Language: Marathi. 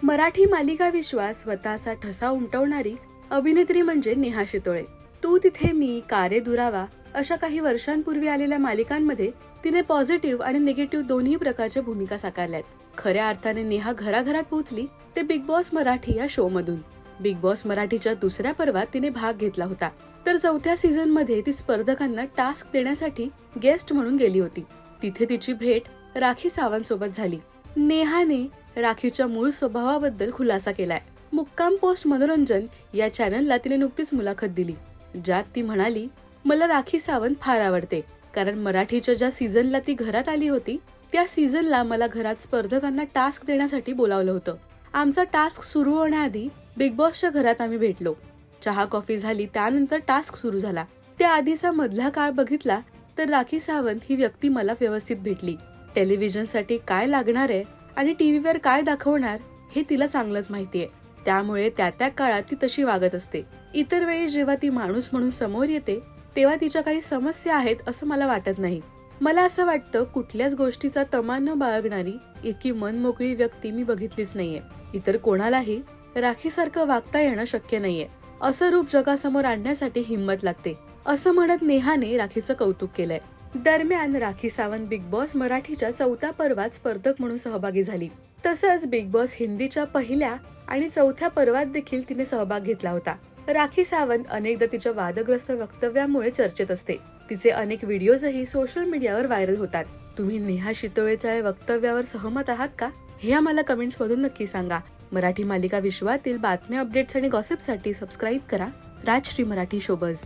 मराठी मालिका विश्वात स्वतःचा ठसा उमटवणारी अभिनेत्री म्हणजे नेहा शितोळे. तू तिथे मी, का रे दुरावा अशा काही वर्षांपूर्वी आलेल्या मालिकांमध्ये तिने पॉझिटिव्ह आणि निगेटिव्ह दोन्ही प्रकारच्या भूमिका साकारल्यात. खऱ्या अर्थाने नेहा घराघरात पोहोचली ते बिग बॉस मराठी या शो मधून. बिग बॉस मराठीच्या दुसऱ्या पर्वात तिने भाग घेतला होता, तर चौथ्या सीझन मध्ये ती स्पर्धकांना टास्क देण्यासाठी गेस्ट म्हणून गेली होती. तिथे तिची भेट राखी सावंत सोबत झाली. नेहाने राखीच्या मूळ स्वभावाबद्दल खुलासा केलाय. मुक्काम पोस्ट मनोरंजन या चॅनलला तिने नुकतीच मुलाखत दिली, ज्यात ती म्हणाली, मला राखी सावंत फार आवडते, कारण मराठीच्या ज्या सीझनला ती घरात आली होती त्या सीझनला मला घरात स्पर्धकांना टास्क देण्यासाठी बोलावलं होतं. आमचा टास्क सुरू होण्याआधी बिग बॉसच्या घरात आम्ही भेटलो. चहा कॉफी झाली, त्यानंतर टास्क सुरू झाला. त्या आधीचा मधला काळ बघितला तर राखी सावंत ही व्यक्ती मला व्यवस्थित भेटली. टेलिव्हिजनसाठी काय लागणार आहे आणि टीव्हीवर काय दाखवणार हे तिला चांगलंच माहितीये, त्यामुळे त्या काळात ती तशी वागत असते. इतर वेळी जेव्हा ती माणूस म्हणून समोर येते तेव्हा तिच्या काही समस्या आहेत असं मला वाटत नाही. मला असं वाटतं कुठल्याच गोष्टीचा तमा न बाळगणारी इतकी मनमोकळी व्यक्ती मी बघितलीच नाहीये. इतर कोणालाही राखीसारखं वागता येणं शक्य नाहीये. असं रूप जगासमोर आणण्यासाठी हिंमत लागते, असं म्हणत नेहाने राखीचं कौतुक केलंय. दरम्यान राखी सावंत बिग बॉस मराठीच्या चौथ्या पर्वात स्पर्धक म्हणून सहभागी झाली. तसंच बिग बॉस हिंदीच्या पहिल्या आणि चौथ्या पर्वात देखील तिने सहभाग घेतला होता. राखी सावंत अनेकदा तिच्या वादग्रस्त वक्तव्यामुळे चर्चेत असते. तिचे अनेक व्हिडिओजही सोशल मीडियावर व्हायरल होतात. तुम्ही नेहा शितोळेच्या या वक्तव्यावर सहमत आहात का, हे आम्हाला कमेंट्स मधून नक्की सांगा. मराठी मालिका विश्वातील बातम्या, अपडेट्स आणि गॉसिपसाठी सबस्क्राईब करा राजश्री मराठी शोबज.